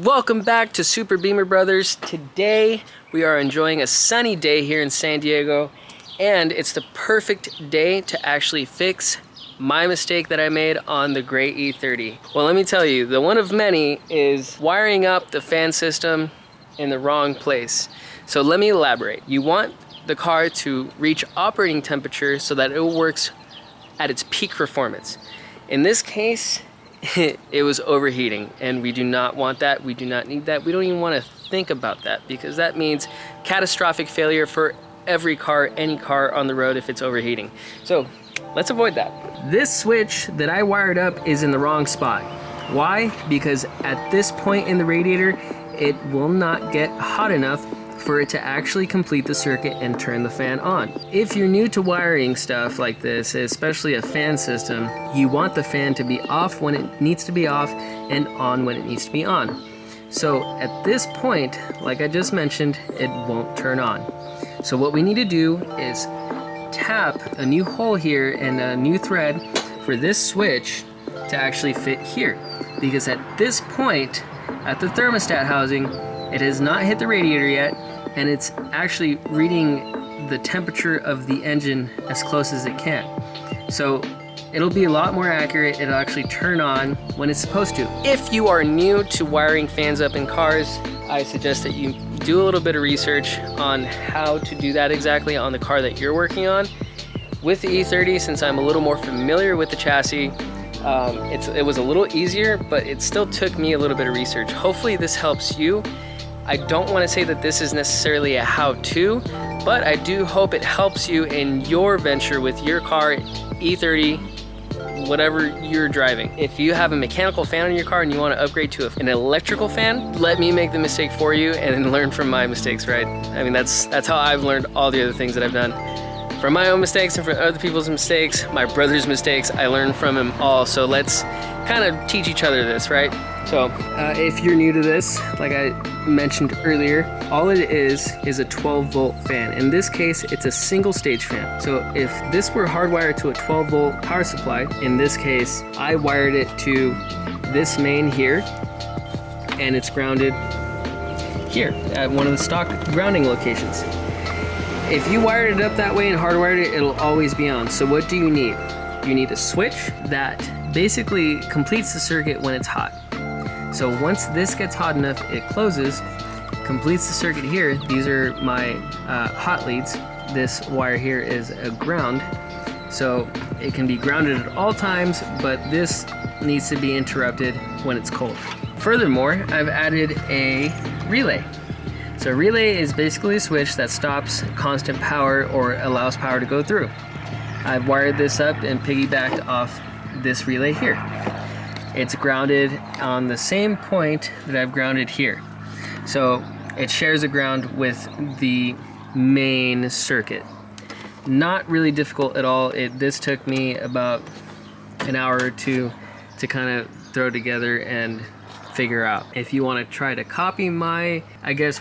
Welcome back to Super Beamer Brothers. Today we are enjoying a sunny day here in San Diego, and it's the perfect day to actually fix my mistake that I made on the gray E30. Well, let me tell you, the one of many is wiring up the fan system in the wrong place. So let me elaborate. You want the car to reach operating temperature so that it works at its peak performance. In this case, it was overheating, and we do not want that. We do not need that. We don't even want to think about that, because that means catastrophic failure for every car, any car on the road if it's overheating. So let's avoid that. This switch that I wired up is in the wrong spot. Why? Because at this point in the radiator, it will not get hot enough for it to actually complete the circuit and turn the fan on. If you're new to wiring stuff like this, especially a fan system, you want the fan to be off when it needs to be off and on when it needs to be on. So at this point, like I just mentioned, it won't turn on. So what we need to do is tap a new hole here and a new thread for this switch to actually fit here. Because at this point, at the thermostat housing, it has not hit the radiator yet, and it's actually reading the temperature of the engine as close as it can. So it'll be a lot more accurate. It'll actually turn on when it's supposed to. If you are new to wiring fans up in cars, I suggest that you do a little bit of research on how to do that exactly on the car that you're working on. With the E30, since I'm a little more familiar with the chassis, it was a little easier, but it still took me a little bit of research. Hopefully this helps you. I don't want to say that this is necessarily a how-to, but I do hope it helps you in your venture with your car, E30, whatever you're driving. If you have a mechanical fan in your car and you want to upgrade to an electrical fan, let me make the mistake for you and then learn from my mistakes, right? I mean, that's how I've learned all the other things that I've done. From my own mistakes and from other people's mistakes, my brother's mistakes, I learned from them all. So let's kind of teach each other this, right? So if you're new to this, like I mentioned earlier, all it is a 12-volt fan. In this case, it's a single stage fan. So if this were hardwired to a 12-volt power supply, in this case, I wired it to this main here, and it's grounded here at one of the stock grounding locations. If you wired it up that way and hardwired it, it'll always be on. So what do you need? You need a switch that basically completes the circuit when it's hot. So once this gets hot enough, it closes, completes the circuit here. These are my hot leads. This wire here is a ground. So it can be grounded at all times, but this needs to be interrupted when it's cold. Furthermore, I've added a relay. So a relay is basically a switch that stops constant power or allows power to go through. I've wired this up and piggybacked off this relay here. It's grounded on the same point that I've grounded here. So it shares a ground with the main circuit. Not really difficult at all. This took me about an hour or two to kind of throw together and figure out. If you want to try to copy my,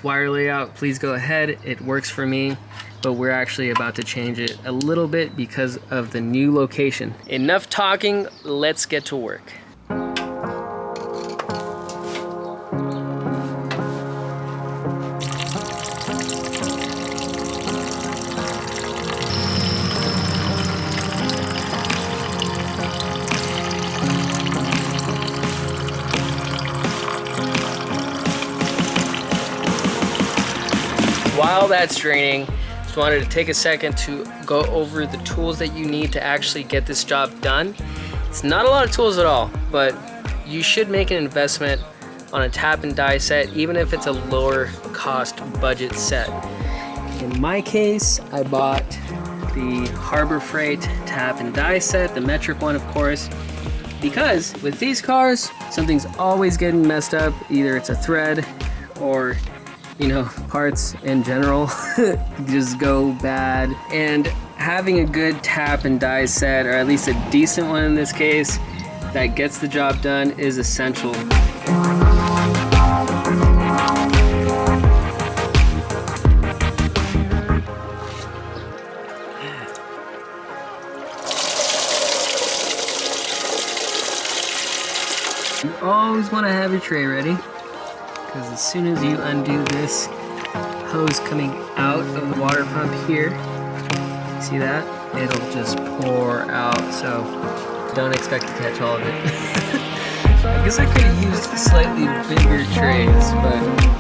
wire layout, please go ahead. It works for me, but we're actually about to change it a little bit because of the new location. Enough talking, let's get to work. While that's draining, just wanted to take a second to go over the tools that you need to actually get this job done. It's not a lot of tools at all, but you should make an investment on a tap and die set, even if it's a lower cost budget set. In my case, I bought the Harbor Freight tap and die set, the metric one, of course, because with these cars, something's always getting messed up. Either it's a thread or parts in general just go bad. And having a good tap and die set, or at least a decent one in this case, that gets the job done is essential. You always want to have your tray ready. because as soon as you undo this hose coming out of the water pump here, see that? It'll just pour out, so don't expect to catch all of it. I guess I could have used slightly bigger trays, but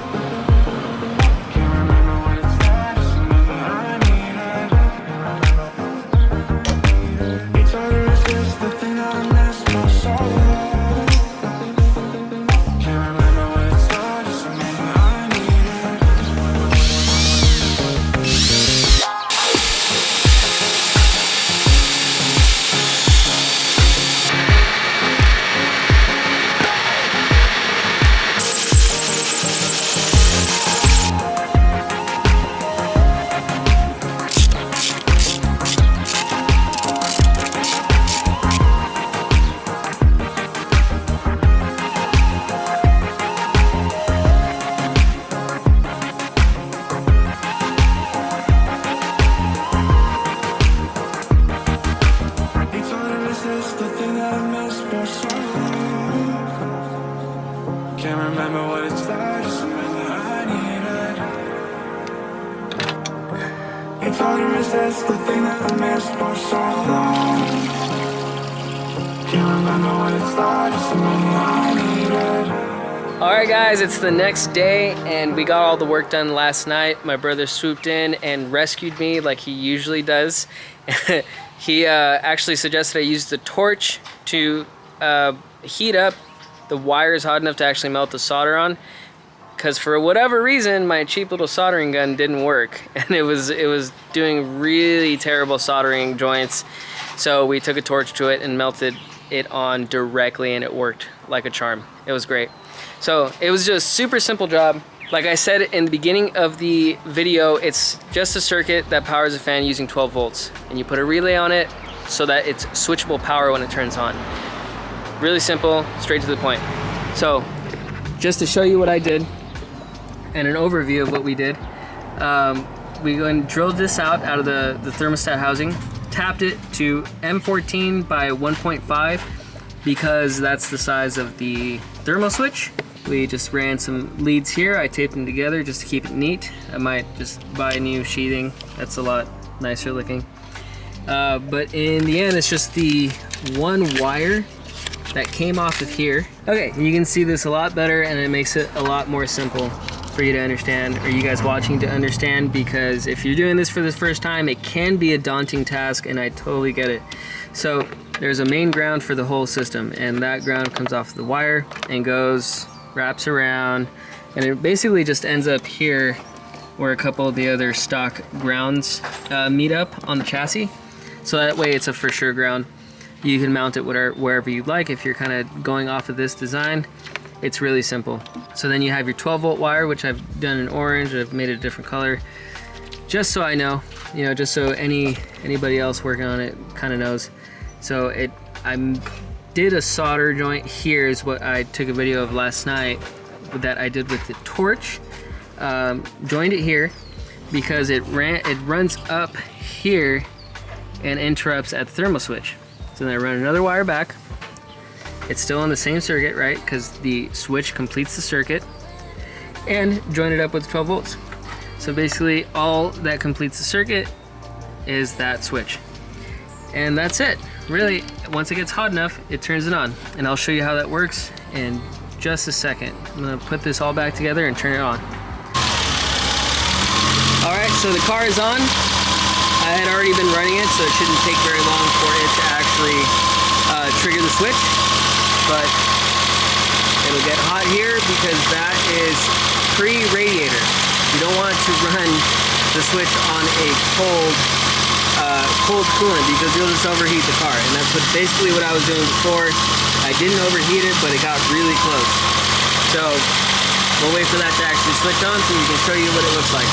can't remember what it's like, just remember I need it. It's hard to resist the thing that I missed for so long. Can't remember what it's like, just remember I need it. Alright guys, it's the next day and we got all the work done last night. My brother swooped in and rescued me like he usually does. He actually suggested I use the torch to heat up the wires hot enough to actually melt the solder on, because for whatever reason my cheap little soldering gun didn't work and it was doing really terrible soldering joints. So we took a torch to it and melted it on directly and it worked like a charm. It was great. So it was just a super simple job. Like I said in the beginning of the video, it's just a circuit that powers a fan using 12 volts and you put a relay on it so that it's switchable power when it turns on. Really simple, straight to the point. So just to show you what I did and an overview of what we did, we went and drilled this out of the thermostat housing, tapped it to M14 by 1.5 because that's the size of the thermal switch. We just ran some leads here. I taped them together just to keep it neat. I might just buy a new sheathing. That's a lot nicer looking. But in the end, it's just the one wire that came off of here. Okay, you can see this a lot better and it makes it a lot more simple for you to understand, or you guys watching to understand, because if you're doing this for the first time, it can be a daunting task and I totally get it. So there's a main ground for the whole system and that ground comes off the wire and goes, wraps around, and it basically just ends up here where a couple of the other stock grounds meet up on the chassis. So that way it's a for sure ground. You can mount it wherever you'd like. If you're kind of going off of this design, it's really simple. So then you have your 12 volt wire, which I've done in orange. I've made it a different color, just so I know, you know, just so anybody else working on it kind of knows. So I did a solder joint here is what I took a video of last night that I did with the torch. Joined it here because it runs up here and interrupts at the thermal switch. So then I run another wire back. It's still on the same circuit, right? Because the switch completes the circuit, and join it up with 12 volts. So basically all that completes the circuit is that switch. And that's it. Really, once it gets hot enough, it turns it on. And I'll show you how that works in just a second. I'm gonna put this all back together and turn it on. All right, so the car is on. I had already been running it, so it shouldn't take very long for it to actually trigger the switch, but it'll get hot here because that is pre-radiator. You don't want to run the switch on a cold coolant because you'll just overheat the car, and that's basically what I was doing before. I didn't overheat it, but it got really close. So we'll wait for that to actually switch on so we can show you what it looks like.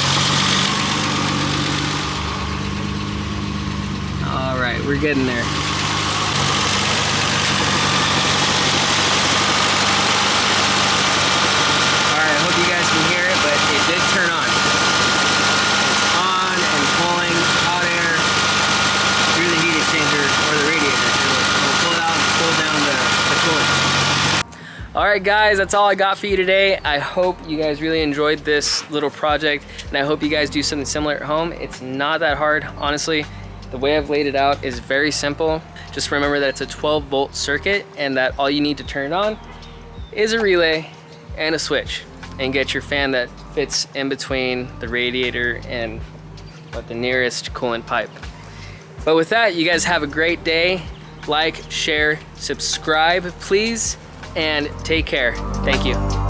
All right, we're getting there. All right, I hope you guys can hear it, but it did turn on. It's on and pulling hot air through the heat exchanger or the radiator. It'll pull it out and pull down the coolant. All right, right, guys, that's all I got for you today. I hope you guys really enjoyed this little project, and I hope you guys do something similar at home. It's not that hard, honestly. The way I've laid it out is very simple. Just remember that it's a 12-volt circuit and that all you need to turn it on is a relay and a switch, and get your fan that fits in between the radiator and the nearest coolant pipe. But with that, you guys have a great day. Like, share, subscribe, please, and take care. Thank you.